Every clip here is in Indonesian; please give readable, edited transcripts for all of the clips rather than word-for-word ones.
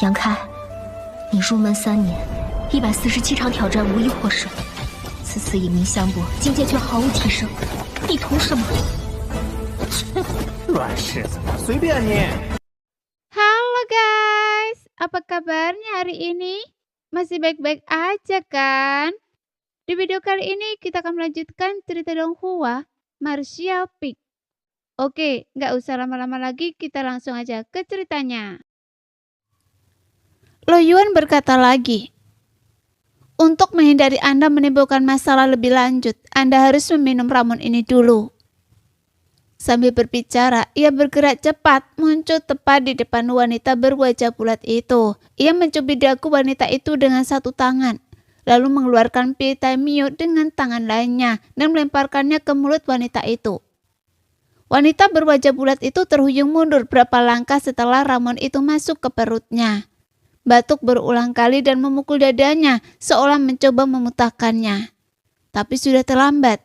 杨开，你入门3年，147场挑战无一获胜，此次以名相搏，境界却毫无提升，你图什么？软柿子，随便你。Halo guys, apa kabarnya hari ini? Masih baik-baik aja kan? Di video kali ini kita akan melanjutkan cerita Donghua, Martial Peak. Oke, nggak usah lama-lama lagi, kita langsung aja ke ceritanya. Lo Yuan berkata lagi, untuk menghindari Anda menimbulkan masalah lebih lanjut, Anda harus meminum ramuan ini dulu. Sambil berbicara, ia bergerak cepat, muncul tepat di depan wanita berwajah bulat itu. Ia mencubit dagu wanita itu dengan satu tangan, lalu mengeluarkan pil Taimyo dengan tangan lainnya dan melemparkannya ke mulut wanita itu. Wanita berwajah bulat itu terhuyung mundur berapa langkah setelah ramuan itu masuk ke perutnya. Batuk berulang kali dan memukul dadanya seolah mencoba memuntahkannya. Tapi sudah terlambat.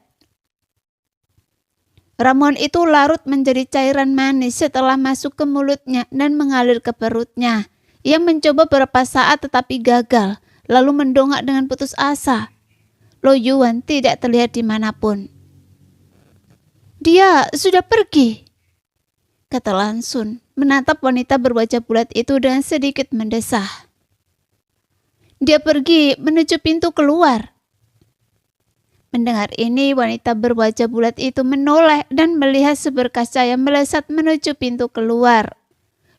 Ramuan itu larut menjadi cairan manis setelah masuk ke mulutnya dan mengalir ke perutnya. Ia mencoba beberapa saat tetapi gagal, lalu mendongak dengan putus asa. Lo Yuan tidak terlihat dimanapun. Dia sudah pergi, kata Lan Xun, menatap wanita berwajah bulat itu dengan sedikit mendesah. Dia pergi menuju pintu keluar. Mendengar ini, wanita berwajah bulat itu menoleh dan melihat seberkas cahaya melesat menuju pintu keluar.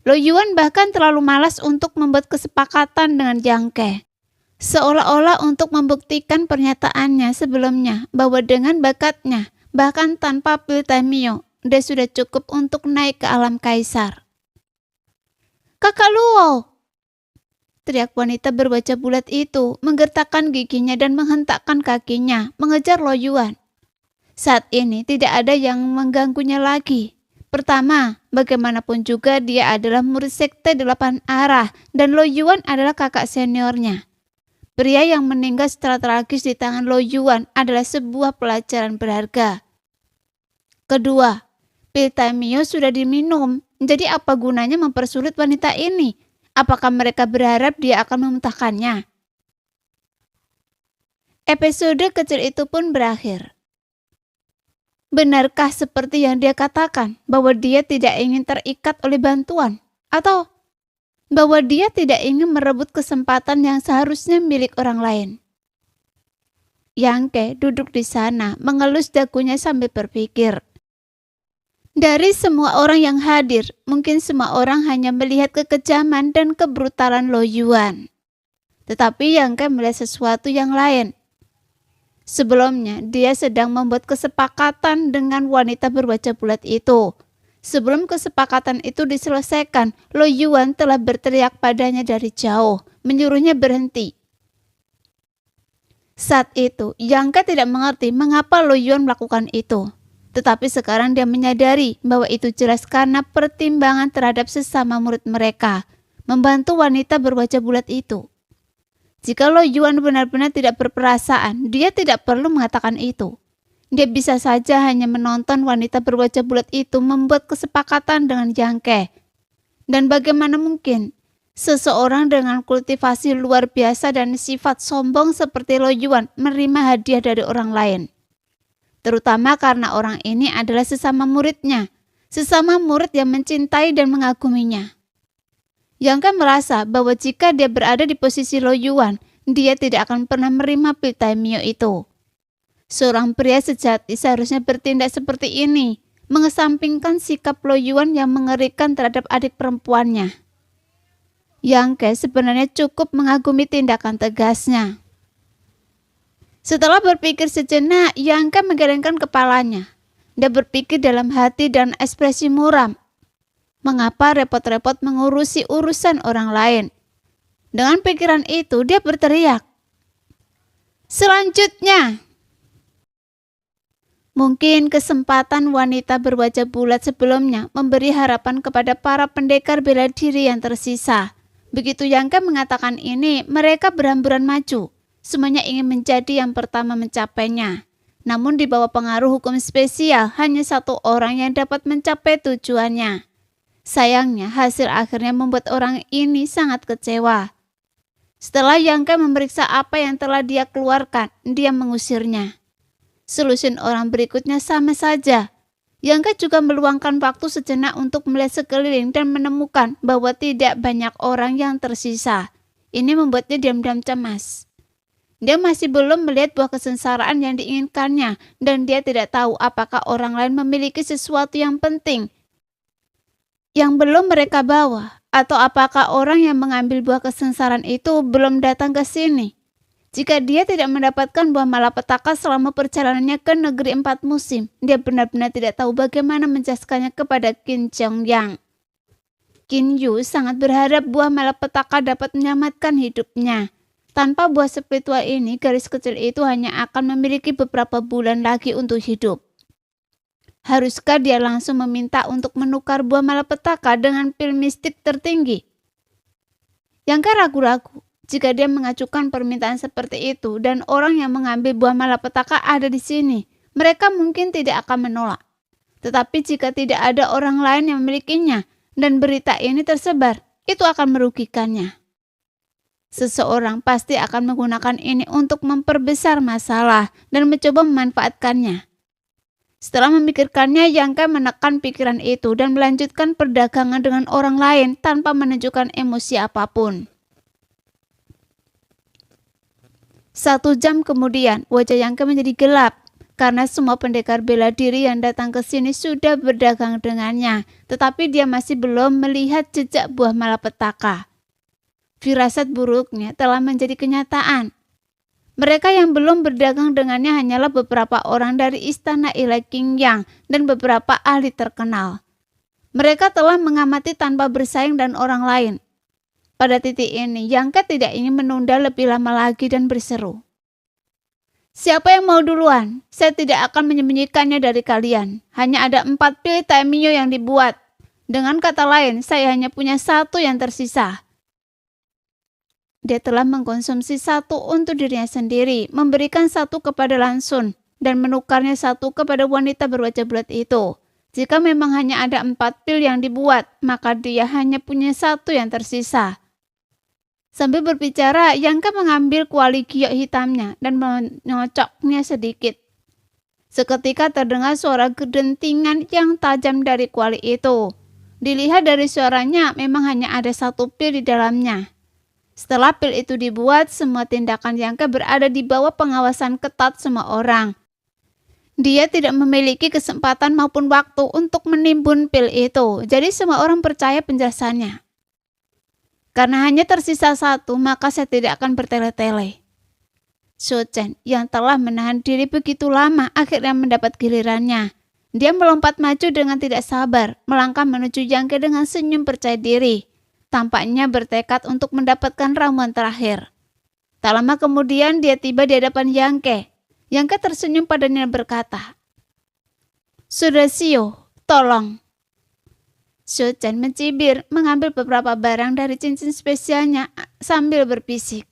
Lo Yuan bahkan terlalu malas untuk membuat kesepakatan dengan Yang Ke. Seolah-olah untuk membuktikan pernyataannya sebelumnya bahwa dengan bakatnya, bahkan tanpa pil Taimyo, dia sudah cukup untuk naik ke alam kaisar. Kakak Luo! Teriak wanita berwajah bulat itu, menggertakkan giginya dan menghentakkan kakinya, mengejar Lo Yuan. Saat ini tidak ada yang mengganggunya lagi. Pertama, bagaimanapun juga dia adalah murid sekte 8 arah dan Lo Yuan adalah kakak seniornya. Pria yang meninggal secara tragis di tangan Lo Yuan adalah sebuah pelajaran berharga. Kedua, pil Taimyo sudah diminum, jadi apa gunanya mempersulit wanita ini? Apakah mereka berharap dia akan memuntahkannya? Episode kecil itu pun berakhir. Benarkah seperti yang dia katakan bahwa dia tidak ingin terikat oleh bantuan? Atau bahwa dia tidak ingin merebut kesempatan yang seharusnya milik orang lain? Yang Ke duduk di sana mengelus dagunya sambil berpikir. Dari semua orang yang hadir, mungkin semua orang hanya melihat kekejaman dan kebrutalan Lo Yuan. Tetapi Yang Ke melihat sesuatu yang lain. Sebelumnya, dia sedang membuat kesepakatan dengan wanita berwajah bulat itu. Sebelum kesepakatan itu diselesaikan, Lo Yuan telah berteriak padanya dari jauh, menyuruhnya berhenti. Saat itu, Yang Ke tidak mengerti mengapa Lo Yuan melakukan itu. Tetapi sekarang dia menyadari bahwa itu jelas karena pertimbangan terhadap sesama murid mereka, membantu wanita berwajah bulat itu. Jika Lo Yuan benar-benar tidak berperasaan, dia tidak perlu mengatakan itu. Dia bisa saja hanya menonton wanita berwajah bulat itu membuat kesepakatan dengan Yang Ke. Dan bagaimana mungkin seseorang dengan kultivasi luar biasa dan sifat sombong seperti Lo Yuan menerima hadiah dari orang lain? Terutama karena orang ini adalah sesama muridnya, sesama murid yang mencintai dan mengaguminya. Yang Ke merasa bahwa jika dia berada di posisi Lo Yuan, dia tidak akan pernah menerima pil Taimyo itu. Seorang pria sejati seharusnya bertindak seperti ini, mengesampingkan sikap Lo Yuan yang mengerikan terhadap adik perempuannya. Yang Ke sebenarnya cukup mengagumi tindakan tegasnya. Setelah berpikir sejenak, Yang Ke menggelengkan kepalanya. Dia berpikir dalam hati dan ekspresi muram. Mengapa repot-repot mengurusi urusan orang lain? Dengan pikiran itu, dia berteriak. Selanjutnya, mungkin kesempatan wanita berwajah bulat sebelumnya memberi harapan kepada para pendekar bela diri yang tersisa. Begitu Yang Ke mengatakan ini, mereka berhamburan maju. Semuanya ingin menjadi yang pertama mencapainya. Namun di bawah pengaruh hukum spesial, hanya satu orang yang dapat mencapai tujuannya. Sayangnya, hasil akhirnya membuat orang ini sangat kecewa. Setelah Yang Ke memeriksa apa yang telah dia keluarkan, dia mengusirnya. Solusi orang berikutnya sama saja. Yang Ke juga meluangkan waktu sejenak untuk melihat sekeliling dan menemukan bahwa tidak banyak orang yang tersisa. Ini membuatnya diam-diam cemas. Dia masih belum melihat buah kesengsaraan yang diinginkannya, dan dia tidak tahu apakah orang lain memiliki sesuatu yang penting yang belum mereka bawa, atau apakah orang yang mengambil buah kesengsaraan itu belum datang ke sini. Jika dia tidak mendapatkan buah malapetaka selama perjalanannya ke negeri 4 musim, dia benar-benar tidak tahu bagaimana menjelaskannya kepada Qin Zhongyang. Qin Yu sangat berharap buah malapetaka dapat menyelamatkan hidupnya. Tanpa buah spiritual ini, garis kecil itu hanya akan memiliki beberapa bulan lagi untuk hidup. Haruskah dia langsung meminta untuk menukar buah malapetaka dengan pil mistik tertinggi? Yang Ke ragu-ragu. Jika dia mengajukan permintaan seperti itu dan orang yang mengambil buah malapetaka ada di sini, mereka mungkin tidak akan menolak. Tetapi jika tidak ada orang lain yang memilikinya dan berita ini tersebar, itu akan merugikannya. Seseorang pasti akan menggunakan ini untuk memperbesar masalah dan mencoba memanfaatkannya. Setelah memikirkannya, Yang Ke menekan pikiran itu dan melanjutkan perdagangan dengan orang lain tanpa menunjukkan emosi apapun. 1 jam kemudian, wajah Yang Ke menjadi gelap karena semua pendekar bela diri yang datang ke sini sudah berdagang dengannya, tetapi dia masih belum melihat jejak buah malapetaka. Firasat buruknya telah menjadi kenyataan. Mereka yang belum berdagang dengannya hanyalah beberapa orang dari istana ilahi Qingyang dan beberapa ahli terkenal. Mereka telah mengamati tanpa bersaing dan orang lain. Pada titik ini, Yang Ke tidak ingin menunda lebih lama lagi dan berseru. Siapa yang mau duluan? Saya tidak akan menyembunyikannya dari kalian. Hanya ada 4 pil Taimyo yang dibuat. Dengan kata lain, saya hanya punya 1 yang tersisa. Dia telah mengkonsumsi 1 untuk dirinya sendiri, memberikan 1 kepada Lansun, dan menukarnya 1 kepada wanita berwajah bulat itu. Jika memang hanya ada 4 pil yang dibuat, maka dia hanya punya 1 yang tersisa. Sambil berbicara, Yang Ke mengambil kuali giok hitamnya dan menyocoknya sedikit. Seketika terdengar suara gedentingan yang tajam dari kuali itu. Dilihat dari suaranya, memang hanya ada 1 pil di dalamnya. Setelah pil itu dibuat, semua tindakan Yang Ke berada di bawah pengawasan ketat semua orang. Dia tidak memiliki kesempatan maupun waktu untuk menimbun pil itu, jadi semua orang percaya penjelasannya. Karena hanya tersisa 1, maka saya tidak akan bertele-tele. Shou Chen yang telah menahan diri begitu lama akhirnya mendapat gilirannya. Dia melompat maju dengan tidak sabar, melangkah menuju Yang Ke dengan senyum percaya diri. Tampaknya bertekad untuk mendapatkan ramuan terakhir. Tak lama kemudian dia tiba di hadapan Yang Ke. Yang Ke tersenyum padanya dan berkata, "Sudah Sio, tolong." Shou Chen mencibir, mengambil beberapa barang dari cincin spesialnya sambil berbisik.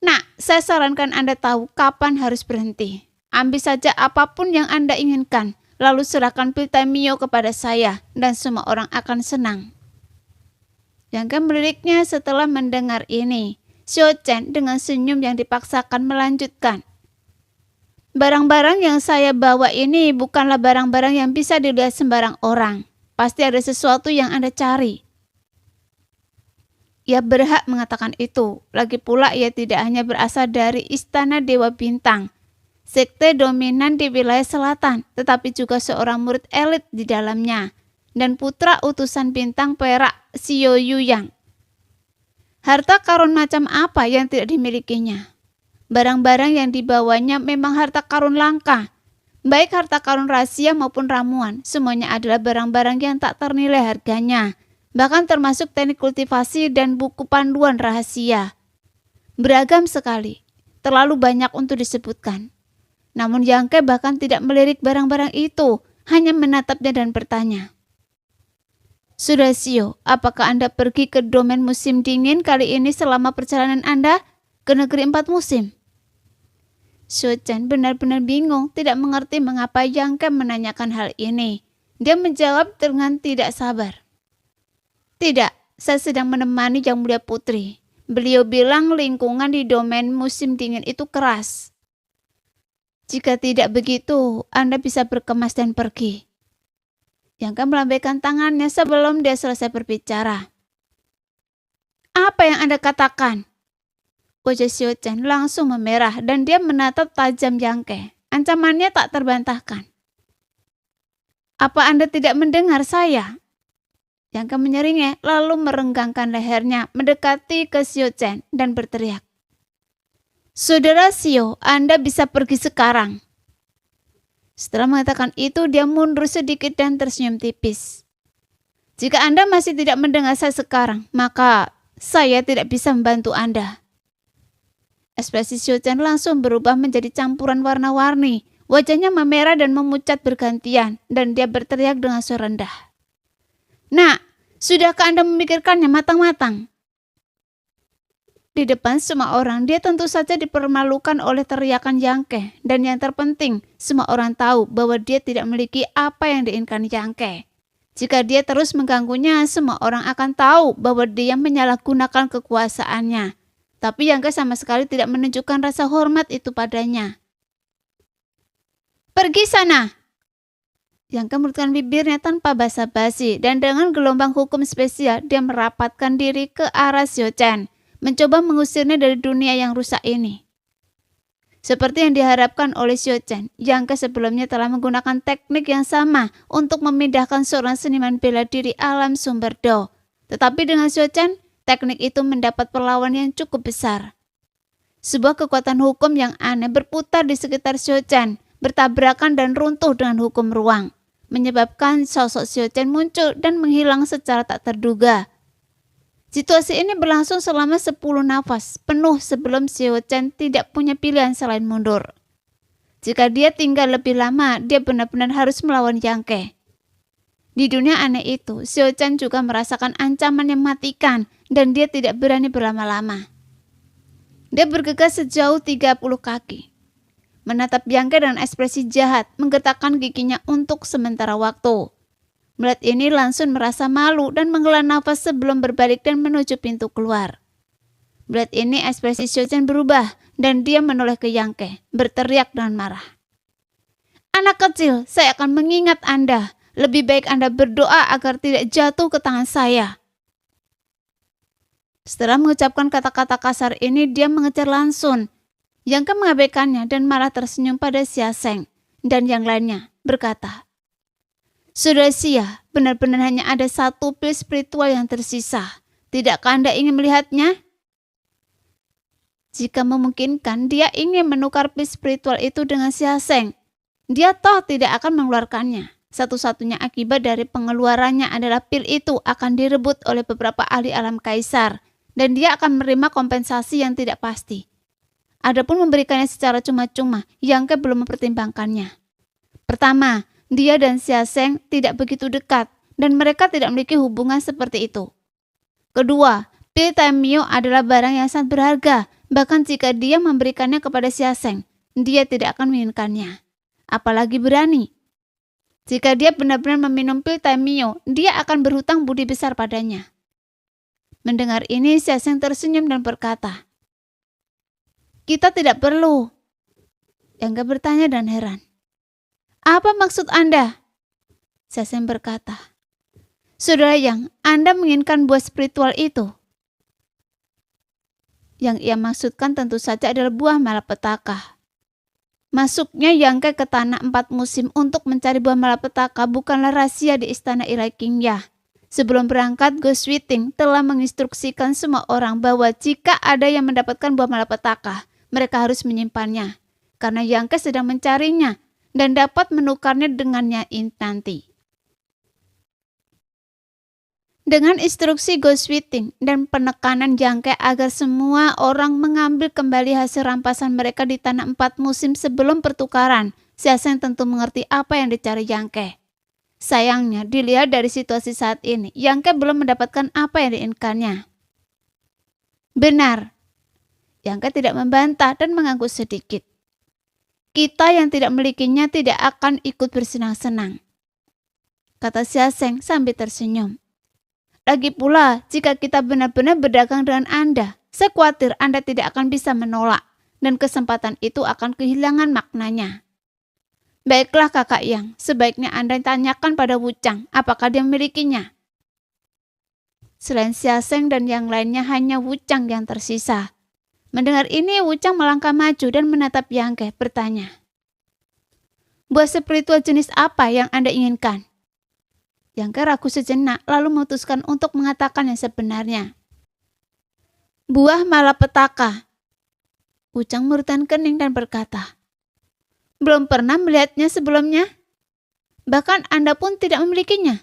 "Nak, saya sarankan Anda tahu kapan harus berhenti. Ambil saja apapun yang Anda inginkan, lalu serahkan pil Taimyo kepada saya, dan semua orang akan senang." Yang Ke meliriknya setelah mendengar ini. Shou Chen dengan senyum yang dipaksakan melanjutkan. "Barang-barang yang saya bawa ini bukanlah barang-barang yang bisa dilihat sembarang orang. Pasti ada sesuatu yang Anda cari." Ia berhak mengatakan itu. Lagi pula ia tidak hanya berasal dari Istana Dewa Bintang, sekte dominan di wilayah selatan, tetapi juga seorang murid elit di dalamnya, dan putra utusan bintang perak Xiao Yuyang. Harta karun macam apa yang tidak dimilikinya? Barang-barang yang dibawanya memang harta karun langka. Baik harta karun rahasia maupun ramuan, semuanya adalah barang-barang yang tak ternilai harganya, bahkan termasuk teknik kultivasi dan buku panduan rahasia. Beragam sekali, terlalu banyak untuk disebutkan. Namun Yang Ke bahkan tidak melirik barang-barang itu, hanya menatapnya dan bertanya, "Sudah Sio, apakah Anda pergi ke domain musim dingin kali ini selama perjalanan Anda ke negeri 4 musim?" Shou Chen benar-benar bingung, tidak mengerti mengapa Yang Ke menanyakan hal ini. Dia menjawab dengan tidak sabar. Tidak, saya sedang menemani Yang Mulia Putri. Beliau bilang lingkungan di domain musim dingin itu keras. Jika tidak begitu, Anda bisa berkemas dan pergi. Yang melambaikan tangannya sebelum dia selesai berbicara. Apa yang Anda katakan? Wajah Xiao Chen langsung memerah dan dia menatap tajam Yang. Ancamannya tak terbantahkan. Apa Anda tidak mendengar saya? Yang menyeringai lalu merenggangkan lehernya mendekati ke Xiao Chen dan berteriak. Saudara Xiao, Anda bisa pergi sekarang. Setelah mengatakan itu, dia mundur sedikit dan tersenyum tipis. Jika Anda masih tidak mendengar saya sekarang, maka saya tidak bisa membantu Anda. Ekspresi Xiao Chen langsung berubah menjadi campuran warna-warni. Wajahnya memerah dan memucat bergantian, dan dia berteriak dengan suara rendah. Nah, sudahkah Anda memikirkannya matang-matang? Di depan semua orang, dia tentu saja dipermalukan oleh teriakan Yang. Dan yang terpenting, semua orang tahu bahwa dia tidak memiliki apa yang diinginkan Yang. Jika dia terus mengganggunya, semua orang akan tahu bahwa dia menyalahgunakan kekuasaannya. Tapi Yang sama sekali tidak menunjukkan rasa hormat itu padanya. Pergi sana! Yang kemerutkan bibirnya tanpa basa-basi dan dengan gelombang hukum spesial dia merapatkan diri ke arah Xiao Chen, mencoba mengusirnya dari dunia yang rusak ini. Seperti yang diharapkan oleh Xiao Chen, Yang sebelumnya telah menggunakan teknik yang sama untuk memindahkan seorang seniman bela diri alam sumber Do. Tetapi dengan Xiao Chen, teknik itu mendapat perlawanan yang cukup besar. Sebuah kekuatan hukum yang aneh berputar di sekitar Xiao Chen, bertabrakan dan runtuh dengan hukum ruang, menyebabkan sosok Xiao Chen muncul dan menghilang secara tak terduga. Situasi ini berlangsung selama 10 nafas penuh sebelum Xiao Chen tidak punya pilihan selain mundur. Jika dia tinggal lebih lama, dia benar-benar harus melawan Yang. Di dunia aneh itu, Xiao Chen juga merasakan ancaman yang mematikan dan dia tidak berani berlama-lama. Dia bergegas sejauh 30 kaki. Menatap Yang dengan ekspresi jahat, menggetakkan giginya untuk sementara waktu. Melihat ini langsung merasa malu dan menghela nafas sebelum berbalik dan menuju pintu keluar. Melihat ini ekspresi Xiao Chen berubah dan dia menoleh ke Yang, berteriak dengan marah. Anak kecil, saya akan mengingat Anda. Lebih baik Anda berdoa agar tidak jatuh ke tangan saya. Setelah mengucapkan kata-kata kasar ini, dia mengejar langsung. Yang mengabaikannya dan malah tersenyum pada Xia Sheng dan yang lainnya berkata, Saudara Xia, benar-benar hanya ada satu pil spiritual yang tersisa. Tidakkah Anda ingin melihatnya? Jika memungkinkan, dia ingin menukar pil spiritual itu dengan Xia Sheng. Dia toh tidak akan mengeluarkannya. Satu-satunya akibat dari pengeluarannya adalah pil itu akan direbut oleh beberapa ahli alam kaisar dan dia akan menerima kompensasi yang tidak pasti. Adapun memberikannya secara cuma-cuma, Yang belum mempertimbangkannya. Pertama, dia dan Xia Sheng tidak begitu dekat dan mereka tidak memiliki hubungan seperti itu. Kedua, pil Taimyo adalah barang yang sangat berharga, bahkan jika dia memberikannya kepada Xia Sheng, dia tidak akan menginginkannya. Apalagi berani. Jika dia benar-benar meminum pil Taimyo, dia akan berhutang budi besar padanya. Mendengar ini, Xia Sheng tersenyum dan berkata, Kita tidak perlu. Yang bertanya dan heran. Apa maksud Anda? Xia Sheng berkata, Saudara Yang, Anda menginginkan buah spiritual itu. Yang ia maksudkan tentu saja adalah buah malapetaka. Masuknya Yang ke tanah 4 musim untuk mencari buah malapetaka bukanlah rahasia di istana Ilahi Qingya. Sebelum berangkat, Go Switing telah menginstruksikan semua orang bahwa jika ada yang mendapatkan buah malapetaka, mereka harus menyimpannya, karena Yang sedang mencarinya dan dapat menukarnya dengannya nanti. Dengan instruksi Go Switing dan penekanan Yang agar semua orang mengambil kembali hasil rampasan mereka di tanah 4 musim sebelum pertukaran, Xia Sheng tentu mengerti apa yang dicari Yang. Sayangnya, dilihat dari situasi saat ini, Yang belum mendapatkan apa yang diinginkannya. Benar. Yang tidak membantah dan mengangguk sedikit. Kita yang tidak memilikinya tidak akan ikut bersenang-senang, kata Xia Sheng sambil tersenyum. Lagi pula, jika kita benar-benar berdagang dengan Anda, saya khawatir Anda tidak akan bisa menolak, dan kesempatan itu akan kehilangan maknanya. Baiklah Kakak Yang, sebaiknya Anda tanyakan pada Wuchang apakah dia memilikinya. Selain Xia Zheng dan yang lainnya, hanya Wuchang yang tersisa. Mendengar ini, Wuchang melangkah maju dan menatap Yang Ke, bertanya, "Buah spiritual jenis apa yang Anda inginkan?" Yang Ke ragu sejenak, lalu memutuskan untuk mengatakan yang sebenarnya. "Buah malapetaka." Wuchang murutkan kening dan berkata, "Belum pernah melihatnya sebelumnya. Bahkan Anda pun tidak memilikinya."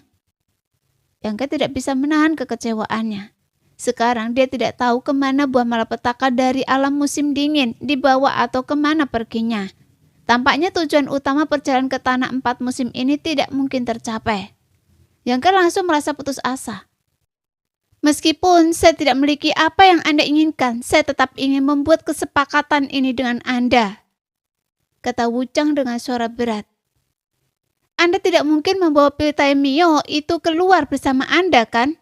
Yang Ke tidak bisa menahan kekecewaannya. Sekarang dia tidak tahu kemana buah malapetaka dari alam musim dingin dibawa atau kemana perginya. Tampaknya tujuan utama perjalanan ke tanah 4 musim ini tidak mungkin tercapai. Yang Ke langsung merasa putus asa. "Meskipun saya tidak memiliki apa yang Anda inginkan, saya tetap ingin membuat kesepakatan ini dengan Anda," kata Wuchang dengan suara berat. "Anda tidak mungkin membawa Piltai Mio itu keluar bersama Anda, kan?"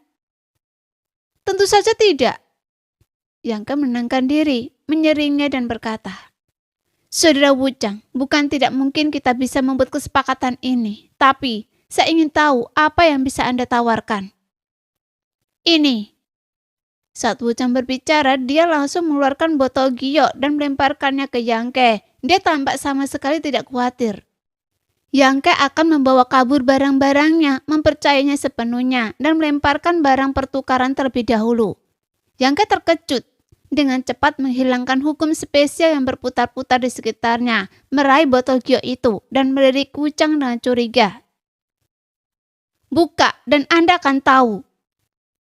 "Tentu saja tidak." Yang Ke menenangkan diri, menyeringnya dan berkata, "Saudara Wuchang, bukan tidak mungkin kita bisa membuat kesepakatan ini, tapi saya ingin tahu apa yang bisa Anda tawarkan." "Ini." Saat Wuchang berbicara, dia langsung mengeluarkan botol giok dan melemparkannya ke Yang Ke. Dia tampak sama sekali tidak khawatir. Yang Ke akan membawa kabur barang-barangnya, mempercayainya sepenuhnya, dan melemparkan barang pertukaran terlebih dahulu. Yang Ke terkejut, dengan cepat menghilangkan hukum spesial yang berputar-putar di sekitarnya, meraih botol giok itu, dan melirik Wuchang dengan curiga. "Buka, dan Anda akan tahu,"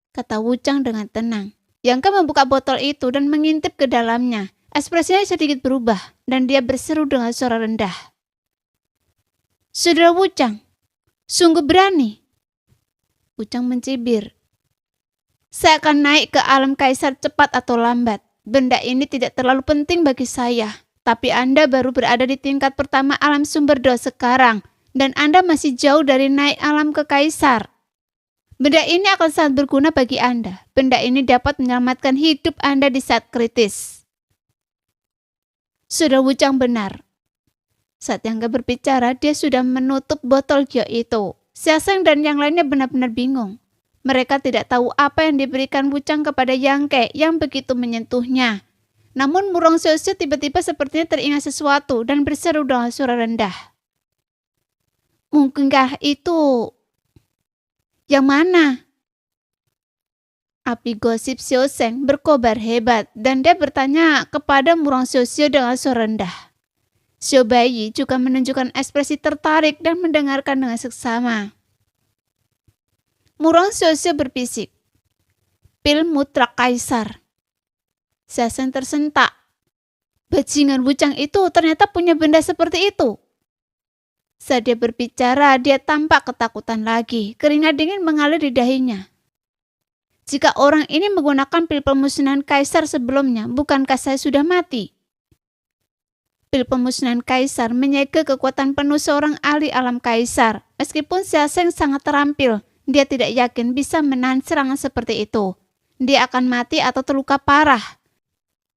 kata Wuchang dengan tenang. Yang Ke membuka botol itu dan mengintip ke dalamnya. Ekspresinya sedikit berubah, dan dia berseru dengan suara rendah, "Saudara Wuchang, sungguh berani." Wuchang mencibir, "Saya akan naik ke alam kaisar cepat atau lambat. Benda ini tidak terlalu penting bagi saya. Tapi Anda baru berada di tingkat pertama alam sumber doa sekarang, dan Anda masih jauh dari naik alam ke kaisar. Benda ini akan sangat berguna bagi Anda. Benda ini dapat menyelamatkan hidup Anda di saat kritis." Saudara Wuchang benar. Saat Yang Ke berbicara, dia sudah menutup botol giok itu. Xia Zheng dan yang lainnya benar-benar bingung. Mereka tidak tahu apa yang diberikan Wuchang kepada Yang Ke yang begitu menyentuhnya. Namun Murong Xiaoxiu tiba-tiba sepertinya teringat sesuatu dan berseru dengan suara rendah, "Mungkinkah itu..." "Yang mana?" Api gosip Xiao Zheng berkobar hebat dan dia bertanya kepada Murong Xiaoxiu dengan suara rendah. Xiao Baiyi juga menunjukkan ekspresi tertarik dan mendengarkan dengan seksama. Murong Xiaoxiu berbisik, "Pil mutlak kaisar." Xia Zheng tersentak. Bajingan Wuchang itu ternyata punya benda seperti itu. Saat dia berbicara, dia tampak ketakutan lagi. Keringat dingin mengalir di dahinya. "Jika orang ini menggunakan pil pemusnahan kaisar sebelumnya, bukankah saya sudah mati?" Pil pemusnahan kaisar menyegel kekuatan penuh seorang ahli alam kaisar. Meskipun Xia Zheng sangat terampil, dia tidak yakin bisa menahan serangan seperti itu. Dia akan mati atau terluka parah.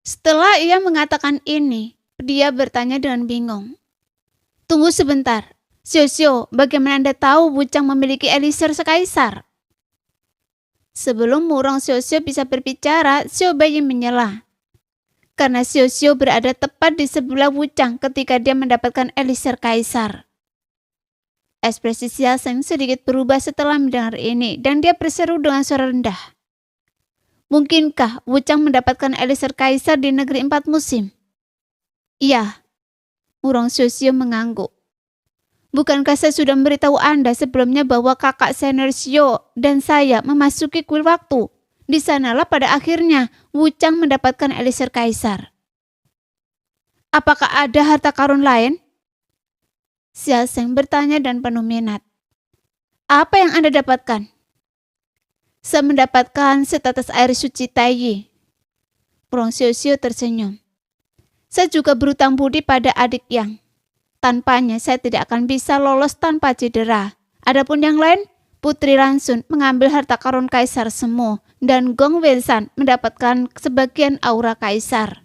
Setelah ia mengatakan ini, dia bertanya dengan bingung, "Tunggu sebentar, Xiao, bagaimana Anda tahu Wuchang memiliki elixir sekaisar?" Sebelum Murong Xiaoxiu bisa berbicara, Xiao Baiyi menyela. Karena Xiao berada tepat di sebelah Wuchang ketika dia mendapatkan elixir kaisar. Ekspresi Xia Zheng sedikit berubah setelah mendengar ini dan dia berseru dengan suara rendah, "Mungkinkah Wuchang mendapatkan elixir kaisar di negeri 4 musim?" "Iya." Murong Xiaoxiu mengangguk. "Bukankah saya sudah memberitahu Anda sebelumnya bahwa kakak senior Xiao dan saya memasuki kuil waktu? Di sanalah pada akhirnya Wuchang mendapatkan elixir kaisar." "Apakah ada harta karun lain?" Xia Zheng bertanya dan penuh minat. "Apa yang Anda dapatkan?" "Saya mendapatkan setetes air suci Taiyi." Murong Xiaoxiu tersenyum. "Saya juga berutang budi pada adik Yang. Tanpanya saya tidak akan bisa lolos tanpa cedera. Adapun yang lain, Putri Lansun mengambil harta karun kaisar semu dan Gong Wensan mendapatkan sebagian aura kaisar.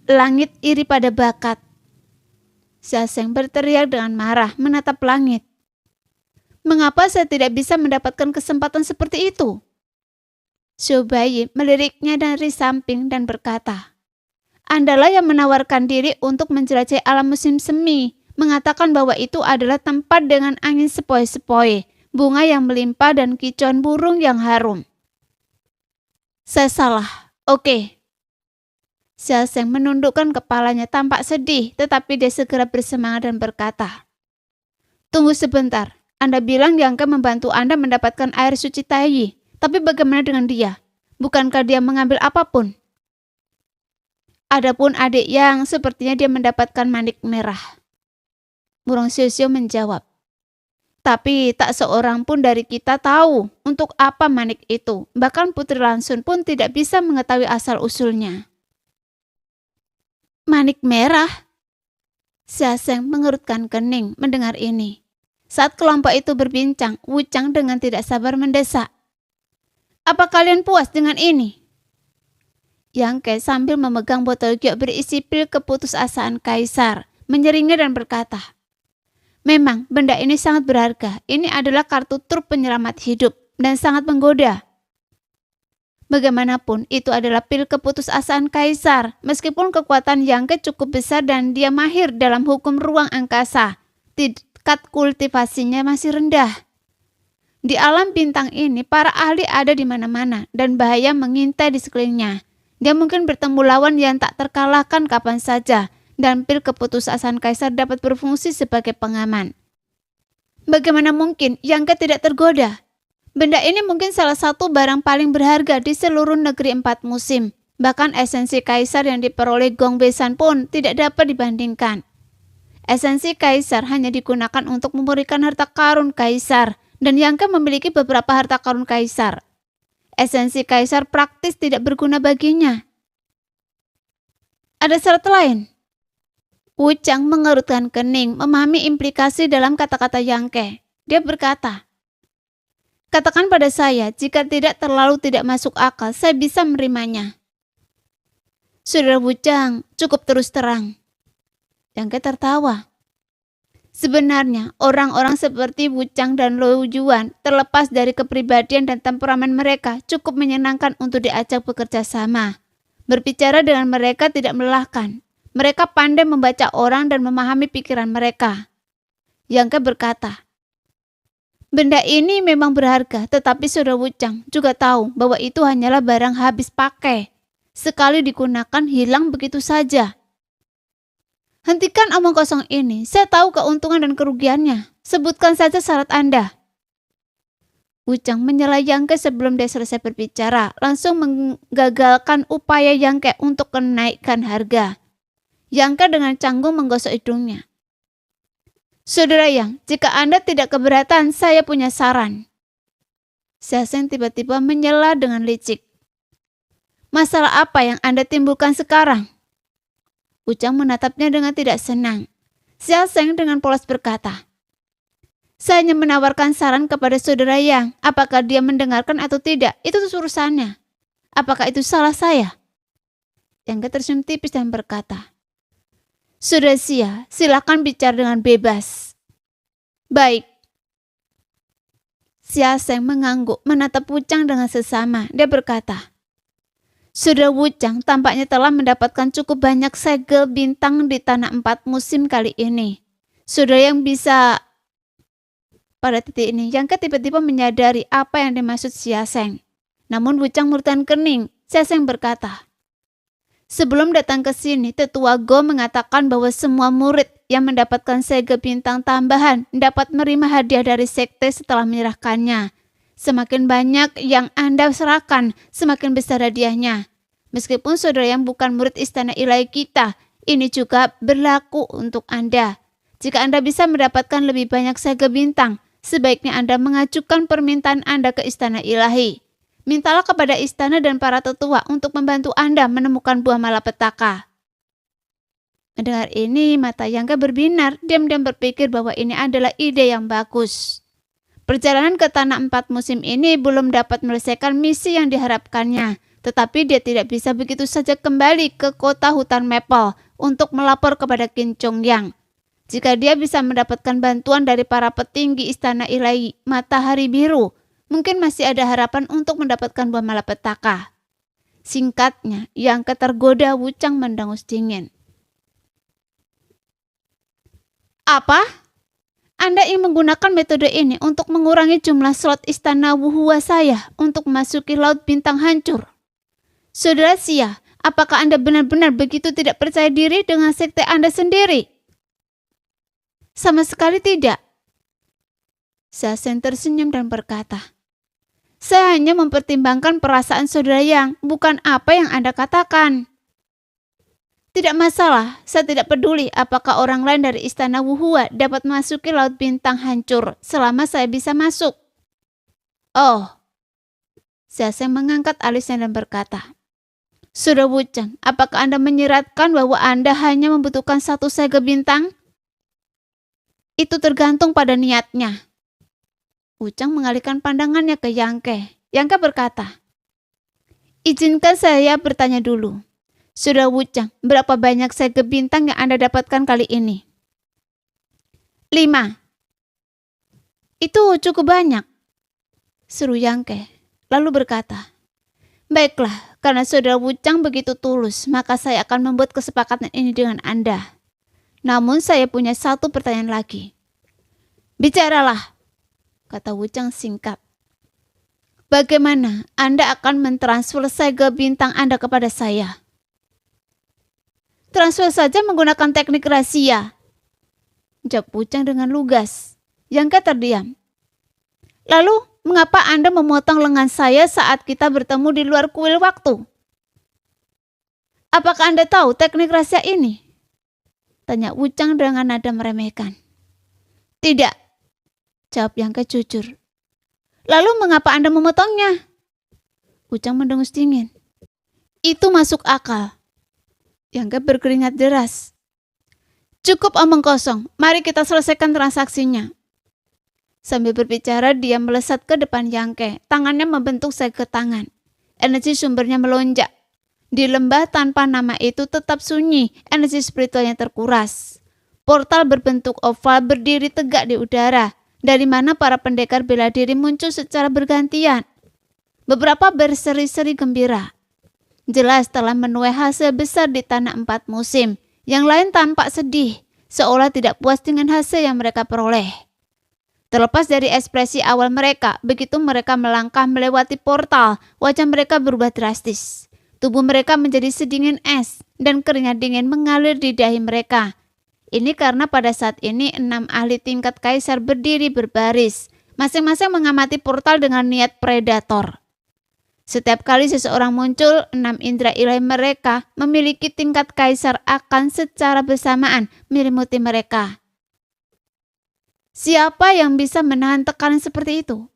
Langit iri pada bakat. Xia Zheng berteriak dengan marah menatap langit. Mengapa saya tidak bisa mendapatkan kesempatan seperti itu? Zhou Baiyi meliriknya dari samping dan berkata, Andalah yang menawarkan diri untuk menjelajahi alam musim semi, mengatakan bahwa itu adalah tempat dengan angin sepoi-sepoi, bunga yang melimpah dan kicauan burung yang harum. Saya salah. Oke. Xia Zheng menundukkan kepalanya tampak sedih, tetapi dia segera bersemangat dan berkata, Tunggu sebentar. Anda bilang Yang Ke membantu Anda mendapatkan air suci Taiyi, tapi bagaimana dengan dia? Bukankah dia mengambil apapun? Adapun adik Yang, sepertinya dia mendapatkan manik merah. Murong Xiu menjawab, tapi tak seorang pun dari kita tahu untuk apa manik itu. Bahkan Putri Lansun pun tidak bisa mengetahui asal-usulnya. Manik merah? Xia Zheng mengerutkan kening mendengar ini. Saat kelompok itu berbincang, Wu Chang dengan tidak sabar mendesak. Apa kalian puas dengan ini? Yang Ke sambil memegang botol giok berisi pil keputusasaan kaisar, menyeringnya dan berkata, Memang benda ini sangat berharga. Ini adalah kartu truf penyelamat hidup dan sangat menggoda. Bagaimanapun, itu adalah pil keputusasaan kaisar. Meskipun kekuatan Yang Ke cukup besar dan dia mahir dalam hukum ruang angkasa, tingkat kultivasinya masih rendah. Di alam bintang ini, para ahli ada di mana-mana dan bahaya mengintai di sekelilingnya. Dia mungkin bertemu lawan yang tak terkalahkan kapan saja, dan pil keputusasaan kaisar dapat berfungsi sebagai pengaman. Bagaimana mungkin Yang Ke tidak tergoda? Benda ini mungkin salah satu barang paling berharga di seluruh negeri 4 musim. Bahkan esensi kaisar yang diperoleh Gong Besan pun tidak dapat dibandingkan. Esensi kaisar hanya digunakan untuk memurnikan harta karun kaisar, dan Yang Ke memiliki beberapa harta karun kaisar. Esensi kaisar praktis tidak berguna baginya. Ada syarat lain? Wu Chang mengerutkan kening, memahami implikasi dalam kata-kata Yang Ke. Dia berkata, Katakan pada saya, jika tidak terlalu tidak masuk akal, saya bisa menerimanya. Saudara Wu Chang, cukup terus terang. Yang Ke tertawa. Sebenarnya, orang-orang seperti Wu Chang dan Luo Yuan, terlepas dari kepribadian dan temperamen mereka, cukup menyenangkan untuk diajak bekerja sama. Berbicara dengan mereka tidak melelahkan. Mereka pandai membaca orang dan memahami pikiran mereka. Yang Ke berkata, Benda ini memang berharga, tetapi Saudara Wu Chang juga tahu bahwa itu hanyalah barang habis pakai. Sekali digunakan hilang begitu saja. Hentikan omong kosong ini, saya tahu keuntungan dan kerugiannya. Sebutkan saja syarat Anda. Wu Chang menyela Yang Ke sebelum dia selesai berbicara, langsung menggagalkan upaya Yang Ke untuk menaikkan harga. Yang Ke dengan canggung menggosok hidungnya. Saudara Yang, jika Anda tidak keberatan, saya punya saran. Xia Zheng tiba-tiba menyela dengan licik. Masalah apa yang Anda timbulkan sekarang? Wu Chang menatapnya dengan tidak senang. Xia Zheng dengan polos berkata, Saya hanya menawarkan saran kepada saudara Yang. Apakah dia mendengarkan atau tidak, itu urusannya. Apakah itu salah saya? Yang Ke tersenyum tipis dan berkata, Saudara Xia, silakan bicara dengan bebas. Baik. Xia Zheng mengangguk menatap Wu Chang dengan sesama. Dia berkata, Saudara Wu Chang tampaknya telah mendapatkan cukup banyak segel bintang di tanah 4 musim kali ini. Saudara yang bisa... Pada titik ini, Yang Ke tiba-tiba menyadari apa yang dimaksud Xia Zheng. Namun Wu Chang murtan kening. Xia Zheng berkata, Sebelum datang ke sini, Tetua Go mengatakan bahwa semua murid yang mendapatkan segel bintang tambahan dapat menerima hadiah dari sekte setelah menyerahkannya. Semakin banyak yang Anda serahkan, semakin besar hadiahnya. Meskipun saudara yang bukan murid istana ilahi kita, ini juga berlaku untuk Anda. Jika Anda bisa mendapatkan lebih banyak segel bintang, sebaiknya Anda mengajukan permintaan Anda ke istana ilahi. Mintalah kepada istana dan para tetua untuk membantu Anda menemukan buah malapetaka. Mendengar ini, mata Yang Ke berbinar, diam-diam berpikir bahwa ini adalah ide yang bagus. Perjalanan ke tanah 4 musim ini belum dapat menyelesaikan misi yang diharapkannya, tetapi dia tidak bisa begitu saja kembali ke kota hutan Maple untuk melapor kepada Qin Chongyang. Jika dia bisa mendapatkan bantuan dari para petinggi istana ilahi Matahari Biru, mungkin masih ada harapan untuk mendapatkan buah malapetaka. Singkatnya, yang tergoda Wuchang mendengus dingin. Apa? Anda ingin menggunakan metode ini untuk mengurangi jumlah slot istana Wuhua saya untuk memasuki Laut Bintang Hancur? Saudara Xia, apakah Anda benar-benar begitu tidak percaya diri dengan sekte Anda sendiri? Sama sekali tidak. Xia Zhen tersenyum dan berkata, saya hanya mempertimbangkan perasaan saudara Yang, bukan apa yang Anda katakan. Tidak masalah, saya tidak peduli apakah orang lain dari istana Wuhua dapat memasuki Laut Bintang Hancur selama saya bisa masuk. Oh, Xia Zhen mengangkat alisnya dan berkata, Saudara Wuchang, apakah Anda menyiratkan bahwa Anda hanya membutuhkan satu segel bintang? Itu tergantung pada niatnya. Wuchang mengalihkan pandangannya ke Yangke. Yangke berkata, izinkan saya bertanya dulu. Saudara Wuchang, berapa banyak segel bintang yang Anda dapatkan kali ini? 5. Itu cukup banyak, seru Yangke. Lalu berkata, baiklah, karena saudara Wuchang begitu tulus, maka saya akan membuat kesepakatan ini dengan Anda. Namun saya punya satu pertanyaan lagi. Bicaralah, kata Wuchang singkat. Bagaimana Anda akan mentransfer segel bintang Anda kepada saya? Transfer saja menggunakan teknik rahasia, jawab Wuchang dengan lugas. Yangke terdiam. Lalu, mengapa Anda memotong lengan saya saat kita bertemu di luar kuil waktu? Apakah Anda tahu teknik rahasia ini? Tanya Wuchang dengan nada meremehkan. Tidak, jawab Yangke jujur. Lalu mengapa Anda memotongnya? Wuchang mendengus dingin. Itu masuk akal. Yangke berkeringat deras. Cukup omong kosong, mari kita selesaikan transaksinya. Sambil berbicara, dia melesat ke depan Yangke. Tangannya membentuk segel tangan. Energi sumbernya melonjak. Di lembah tanpa nama itu tetap sunyi, energi spiritualnya terkuras. Portal berbentuk oval berdiri tegak di udara, dari mana para pendekar bela diri muncul secara bergantian. Beberapa berseri-seri gembira. Jelas telah menuai hasil besar di tanah 4 musim. Yang lain tampak sedih, seolah tidak puas dengan hasil yang mereka peroleh. Terlepas dari ekspresi awal mereka, begitu mereka melangkah melewati portal, wajah mereka berubah drastis. Tubuh mereka menjadi sedingin es, dan keringat dingin mengalir di dahi mereka. Ini karena pada saat ini 6 ahli tingkat kaisar berdiri berbaris, masing-masing mengamati portal dengan niat predator. Setiap kali seseorang muncul, 6 indera ilahi mereka memiliki tingkat kaisar akan secara bersamaan menyelimuti mereka. Siapa yang bisa menahan tekanan seperti itu?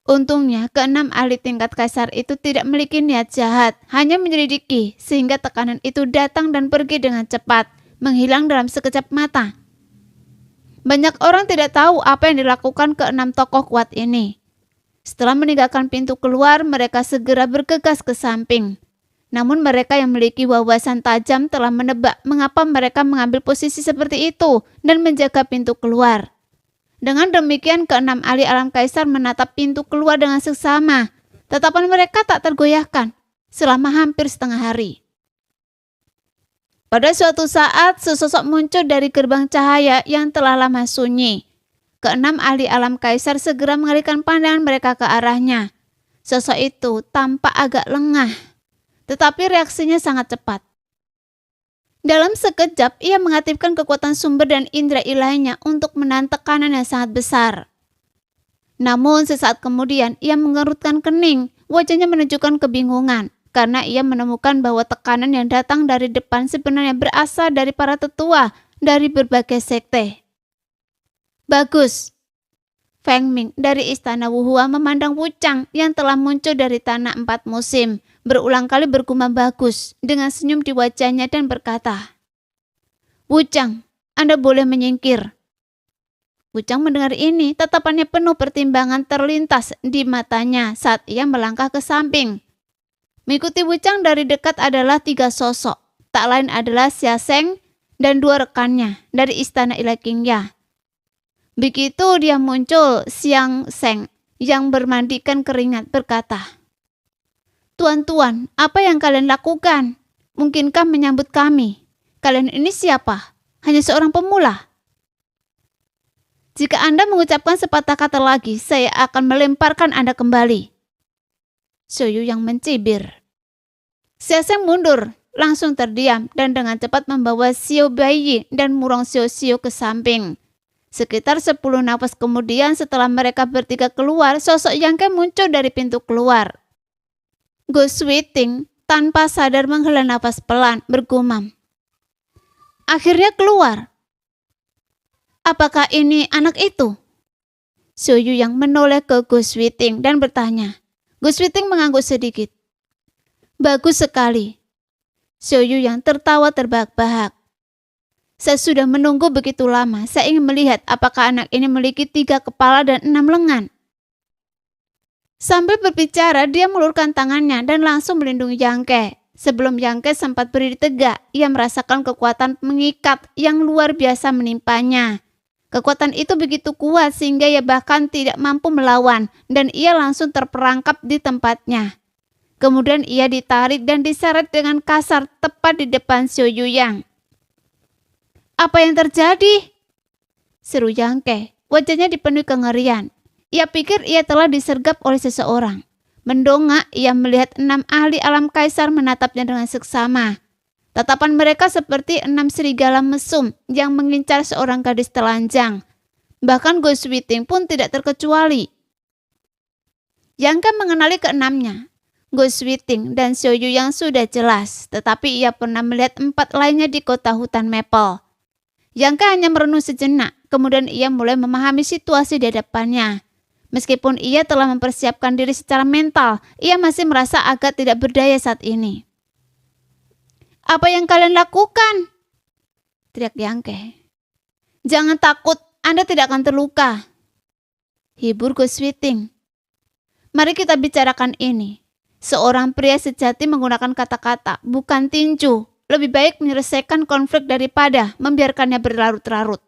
Untungnya, ke-6 ahli tingkat kaisar itu tidak memiliki niat jahat, hanya menyelidiki sehingga tekanan itu datang dan pergi dengan cepat, menghilang dalam sekejap mata. Banyak orang tidak tahu apa yang dilakukan ke-6 tokoh kuat ini. Setelah meninggalkan pintu keluar, mereka segera bergegas ke samping. Namun mereka yang memiliki wawasan tajam telah menebak mengapa mereka mengambil posisi seperti itu dan menjaga pintu keluar. Dengan demikian, ke-6 ahli alam kaisar menatap pintu keluar dengan seksama. Tatapan mereka tak tergoyahkan selama hampir setengah hari. Pada suatu saat, sesosok muncul dari gerbang cahaya yang telah lama sunyi. Ke-6 ahli alam kaisar segera mengalihkan pandangan mereka ke arahnya. Sosok itu tampak agak lengah, tetapi reaksinya sangat cepat. Dalam sekejap, ia mengaktifkan kekuatan sumber dan indera ilahinya untuk menahan tekanan yang sangat besar. Namun sesaat kemudian, ia mengerutkan kening, wajahnya menunjukkan kebingungan, karena ia menemukan bahwa tekanan yang datang dari depan sebenarnya berasal dari para tetua dari berbagai sekte. Bagus. Feng Ming dari istana Wuhua memandang Wuchang yang telah muncul dari tanah 4 musim, berulang kali bergumam bagus dengan senyum di wajahnya dan berkata, Wuchang, Anda boleh menyingkir. Wuchang mendengar ini, tatapannya penuh pertimbangan terlintas di matanya saat ia melangkah ke samping. Mengikuti Wuchang dari dekat adalah 3 sosok, tak lain adalah Xia Zheng dan 2 rekannya dari istana Ilai Qingya. Begitu dia muncul, Xiang Zheng yang bermandikan keringat berkata, "Tuan-tuan, apa yang kalian lakukan? Mungkinkah menyambut kami? Kalian ini siapa? Hanya seorang pemula. Jika Anda mengucapkan sepatah kata lagi, saya akan melemparkan Anda kembali." Xiaoyu yang mencibir. Xia Zheng mundur, langsung terdiam dan dengan cepat membawa Xiao Baiyi dan Murong Xiao ke samping. Sekitar 10 napas kemudian setelah mereka bertiga keluar, sosok Yang Ke muncul dari pintu keluar. Go Switing tanpa sadar menghela napas pelan, bergumam, "Akhirnya keluar. Apakah ini anak itu?" Xiaoyu yang menoleh ke Go Switing dan bertanya. Go Switing mengangguk sedikit. "Bagus sekali." Xiaoyu yang tertawa terbahak-bahak. "Saya sudah menunggu begitu lama. Saya ingin melihat apakah anak ini memiliki 3 kepala dan 6 lengan." Sambil berbicara, dia mengulurkan tangannya dan langsung melindungi Yang Ke. Sebelum Yang Ke sempat berdiri tegak, ia merasakan kekuatan mengikat yang luar biasa menimpanya. Kekuatan itu begitu kuat sehingga ia bahkan tidak mampu melawan dan ia langsung terperangkap di tempatnya. Kemudian ia ditarik dan diseret dengan kasar tepat di depan Xiaoyu Yang. "Apa yang terjadi?" seru Yang Ke. Wajahnya dipenuhi kengerian. Ia pikir ia telah disergap oleh seseorang. Mendongak, ia melihat 6 ahli alam kaisar menatapnya dengan seksama. Tatapan mereka seperti 6 serigala mesum yang mengincar seorang gadis telanjang. Bahkan Go Switing pun tidak terkecuali. Yang Ke mengenali keenamnya. Go Switing dan Xiaoyu yang sudah jelas, tetapi ia pernah melihat 4 lainnya di kota hutan Maple. Yang Ke hanya merenung sejenak, kemudian ia mulai memahami situasi di hadapannya. Meskipun ia telah mempersiapkan diri secara mental, ia masih merasa agak tidak berdaya saat ini. "Apa yang kalian lakukan?" teriak Yang Ke. "Jangan takut, Anda tidak akan terluka," hibur Go Switing. "Mari kita bicarakan ini. Seorang pria sejati menggunakan kata-kata, bukan tinju. Lebih baik menyelesaikan konflik daripada membiarkannya berlarut-larut.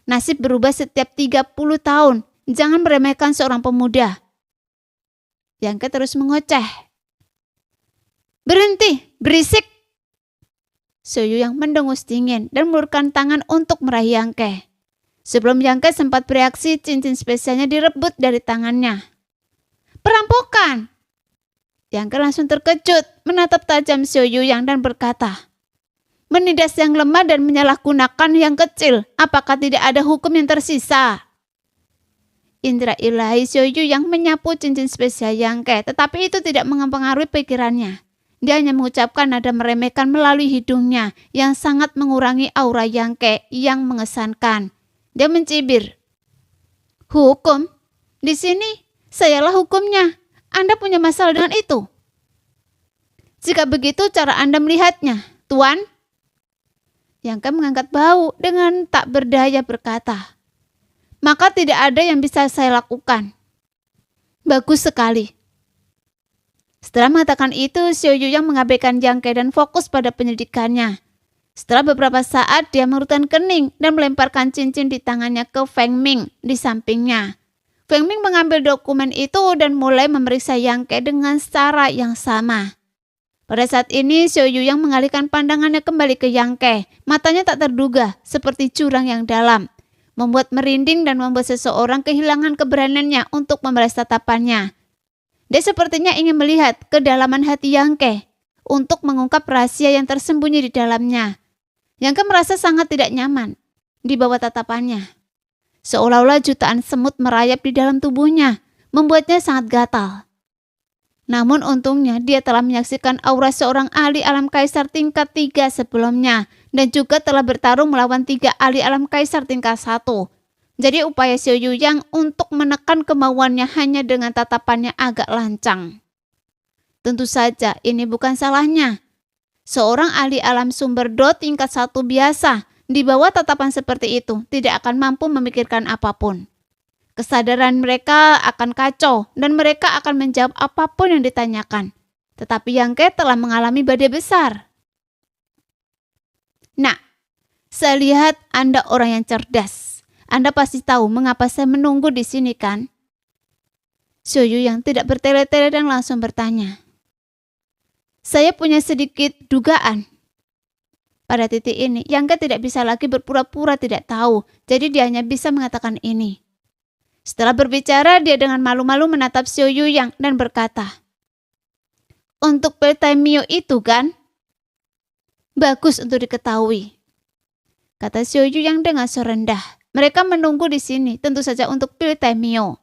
Nasib berubah setiap 30 tahun. Jangan meremehkan seorang pemuda." Yang Ke terus mengoceh. "Berhenti, berisik!" Xiaoyu yang mendengus dingin dan mengulurkan tangan untuk meraih Yang Ke. Sebelum Yang Ke sempat bereaksi, cincin spesialnya direbut dari tangannya. "Perampokan!" Yang Ke langsung terkejut, menatap tajam Xiaoyu Yang dan berkata, "Menindas yang lemah dan menyalahgunakan yang kecil, apakah tidak ada hukum yang tersisa?" Indra ilahi Xiaoyu yang menyapu cincin spesial Yang Ke, tetapi itu tidak mempengaruhi pikirannya. Dia hanya mengucapkan nada meremehkan melalui hidungnya yang sangat mengurangi aura Yang Ke yang mengesankan. Dia mencibir. "Hukum? Di sini, sayalah hukumnya. Anda punya masalah dengan itu?" "Jika begitu cara Anda melihatnya, Tuan?" Yang Ke mengangkat bahu dengan tak berdaya berkata, "Maka tidak ada yang bisa saya lakukan." "Bagus sekali." Setelah mengatakan itu, Xiaoyu yang mengabaikan Yang Ke dan fokus pada penyelidikannya. Setelah beberapa saat, dia mengerutkan kening dan melemparkan cincin di tangannya ke Feng Ming di sampingnya. Feng Ming mengambil dokumen itu dan mulai memeriksa Yang Ke dengan cara yang sama. Pada saat ini, Xiaoyu yang mengalihkan pandangannya kembali ke Yang Ke. Matanya tak terduga, seperti jurang yang dalam, membuat merinding dan membuat seseorang kehilangan keberaniannya untuk membalas tatapannya. Dia sepertinya ingin melihat kedalaman hati Yang Ke untuk mengungkap rahasia yang tersembunyi di dalamnya. Yang Ke merasa sangat tidak nyaman di bawah tatapannya. Seolah-olah jutaan semut merayap di dalam tubuhnya, membuatnya sangat gatal. Namun untungnya dia telah menyaksikan aura seorang ahli alam kaisar tingkat 3 sebelumnya dan juga telah bertarung melawan 3 ahli alam kaisar tingkat 1. Jadi upaya Xiaoyu Yang untuk menekan kemauannya hanya dengan tatapannya agak lancang. Tentu saja ini bukan salahnya. Seorang ahli alam sumber do tingkat 1 biasa di bawah tatapan seperti itu tidak akan mampu memikirkan apapun. Kesadaran mereka akan kacau dan mereka akan menjawab apapun yang ditanyakan. Tetapi Yangke telah mengalami badai besar. Nah, saya lihat Anda orang yang cerdas. Anda pasti tahu mengapa saya menunggu di sini, kan? Xiaoyu yang tidak bertele-tele dan langsung bertanya. Saya punya sedikit dugaan. Pada titik ini, Yangke tidak bisa lagi berpura-pura tidak tahu, jadi dia hanya bisa mengatakan ini. Setelah berbicara, dia dengan malu-malu menatap Xiaoyu yang dan berkata, "Untuk Petai Mio itu, kan? Bagus untuk diketahui," kata Xiaoyu yang dengan suara rendah. Mereka menunggu di sini, tentu saja untuk Petai Mio.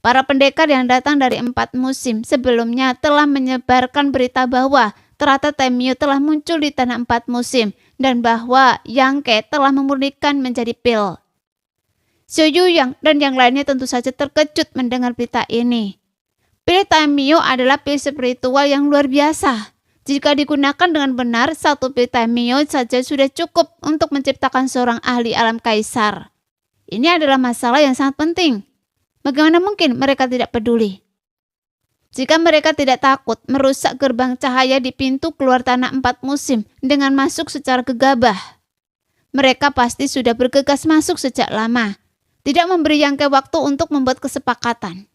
Para pendekar yang datang dari 4 musim sebelumnya telah menyebarkan berita bahwa ternyata Taimyo telah muncul di tanah 4 musim dan bahwa Yangke telah memurnikan menjadi pil. Xiaoyu Yang dan yang lainnya tentu saja terkejut mendengar berita ini. Pil Taimyo adalah pil spiritual yang luar biasa. Jika digunakan dengan benar, satu pil Taimyo saja sudah cukup untuk menciptakan seorang ahli alam kaisar. Ini adalah masalah yang sangat penting. Bagaimana mungkin mereka tidak peduli? Jika mereka tidak takut merusak gerbang cahaya di pintu keluar tanah 4 musim dengan masuk secara gegabah, mereka pasti sudah bergegas masuk sejak lama, tidak memberi Yangke waktu untuk membuat kesepakatan.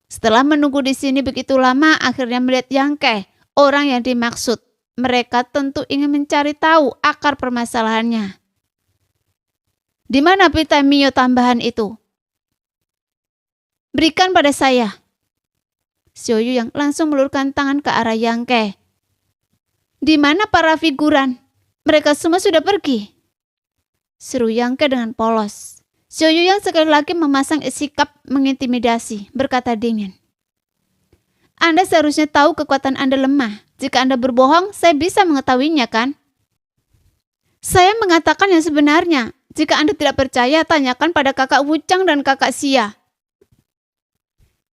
Setelah menunggu di sini begitu lama, akhirnya melihat Yangke, orang yang dimaksud. Mereka tentu ingin mencari tahu akar permasalahannya. Di mana pita Mio tambahan itu? Berikan pada saya. Xiaoyu yang langsung meluruskan tangan ke arah Yangke. Di mana para figuran? Mereka semua sudah pergi. Seru Yangke dengan polos. Xiaoyu yang sekali lagi memasang sikap mengintimidasi, berkata dingin. Anda seharusnya tahu kekuatan Anda lemah. Jika Anda berbohong, saya bisa mengetahuinya, kan? Saya mengatakan yang sebenarnya. Jika Anda tidak percaya, tanyakan pada kakak Wuchang dan kakak Xia.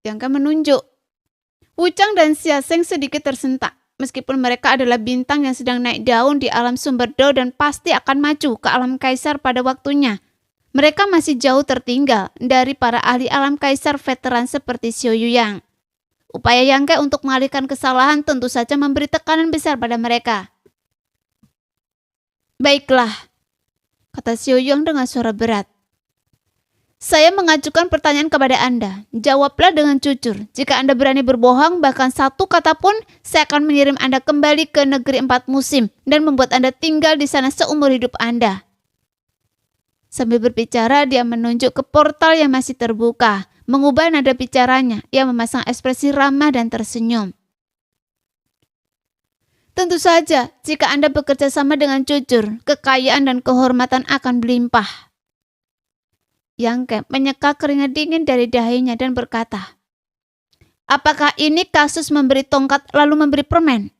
Yangke menunjuk. Wuchang dan Xia Sheng sedikit tersentak. Meskipun mereka adalah bintang yang sedang naik daun di alam sumber dao dan pasti akan maju ke alam kaisar pada waktunya, mereka masih jauh tertinggal dari para ahli alam kaisar veteran seperti Xiaoyu Yang. Upaya Yangke untuk mengalihkan kesalahan tentu saja memberi tekanan besar pada mereka. Baiklah, kata Xiaoyu Yang dengan suara berat. Saya mengajukan pertanyaan kepada Anda. Jawablah dengan jujur. Jika Anda berani berbohong, bahkan satu kata pun, saya akan mengirim Anda kembali ke negeri 4 musim dan membuat Anda tinggal di sana seumur hidup Anda. Sambil berbicara, dia menunjuk ke portal yang masih terbuka. Mengubah nada bicaranya, ia memasang ekspresi ramah dan tersenyum. Tentu saja, jika Anda bekerja sama dengan jujur, kekayaan dan kehormatan akan berlimpah. Yangke menyeka keringat dingin dari dahinya dan berkata, apakah ini kasus memberi tongkat lalu memberi permen?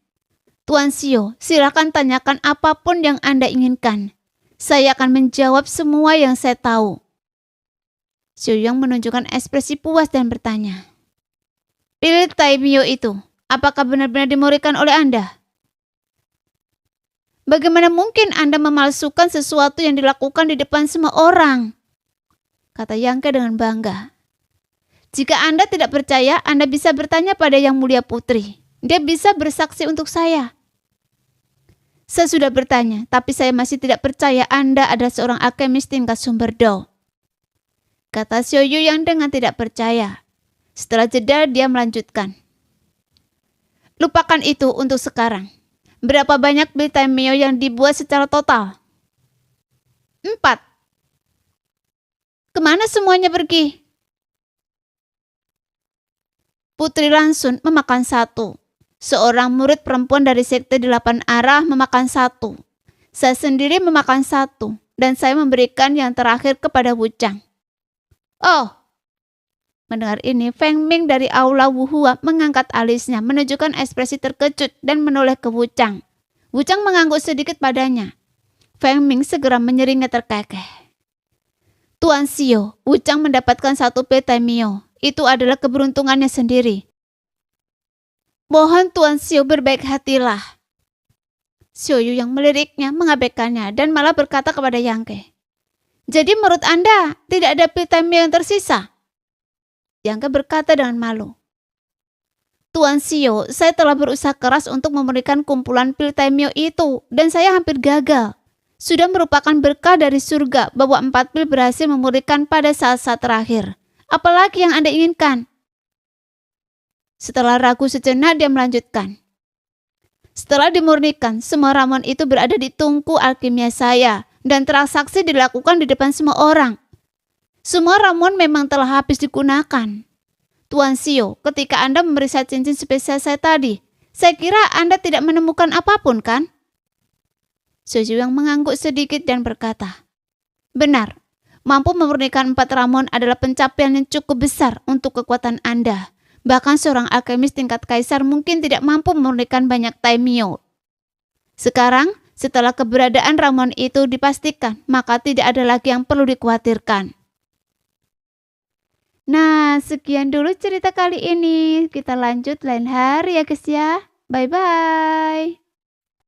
Tuan Xiao, silakan tanyakan apapun yang Anda inginkan. Saya akan menjawab semua yang saya tahu. Xiao Yang menunjukkan ekspresi puas dan bertanya, pil Taimyo itu, apakah benar-benar dimurnikan oleh Anda? Bagaimana mungkin Anda memalsukan sesuatu yang dilakukan di depan semua orang? Kata Yangke dengan bangga. Jika Anda tidak percaya, Anda bisa bertanya pada Yang Mulia Putri. Dia bisa bersaksi untuk saya. Saya sudah bertanya, tapi saya masih tidak percaya Anda adalah seorang alkemis tingkat sumber dao. Kata Xiaoyu Yang dengan tidak percaya. Setelah jeda, dia melanjutkan. Lupakan itu untuk sekarang. Berapa banyak pil Taimyo yang dibuat secara total? 4. Kemana semuanya pergi? Putri Lansun memakan 1. Seorang murid perempuan dari sekte 8 arah memakan 1. Saya sendiri memakan 1. Dan saya memberikan yang terakhir kepada Wuchang. Oh! Mendengar ini, Feng Ming dari aula Wuhua mengangkat alisnya, menunjukkan ekspresi terkejut dan menoleh ke Wuchang. Wuchang mengangguk sedikit padanya. Feng Ming segera menyeringnya terkekeh. Tuan Xiao, Wuchang mendapatkan 1 pil Taimyo. Itu adalah keberuntungannya sendiri. Mohon Tuan Xiao berbaik hatilah. Xiaoyu yang meliriknya mengabaikannya dan malah berkata kepada Yang Ke, "Jadi menurut Anda tidak ada pil Taimyo yang tersisa?" Yang Ke berkata dengan malu, "Tuan Xiao, saya telah berusaha keras untuk memberikan kumpulan pil Taimyo itu dan saya hampir gagal. Sudah merupakan berkah dari surga bahwa 4 pil berhasil memulihkan pada saat-saat terakhir. Apalagi yang Anda inginkan?" Setelah ragu sejenak, dia melanjutkan, "Setelah dimurnikan, semua ramuan itu berada di tungku alkimia saya dan transaksi dilakukan di depan semua orang. Semua ramuan memang telah habis digunakan. Tuan Xiao, ketika Anda memeriksa cincin spesial saya tadi, saya kira Anda tidak menemukan apapun, kan?" Xiao yang mengangguk sedikit dan berkata, "Benar, mampu memurnikan 4 ramuan adalah pencapaian yang cukup besar untuk kekuatan Anda. Bahkan seorang alkemis tingkat kaisar mungkin tidak mampu memurnikan banyak Taimyo. Sekarang, setelah keberadaan ramuan itu dipastikan, maka tidak ada lagi yang perlu dikhawatirkan." Nah, sekian dulu cerita kali ini. Kita lanjut lain hari ya guys ya. Bye-bye.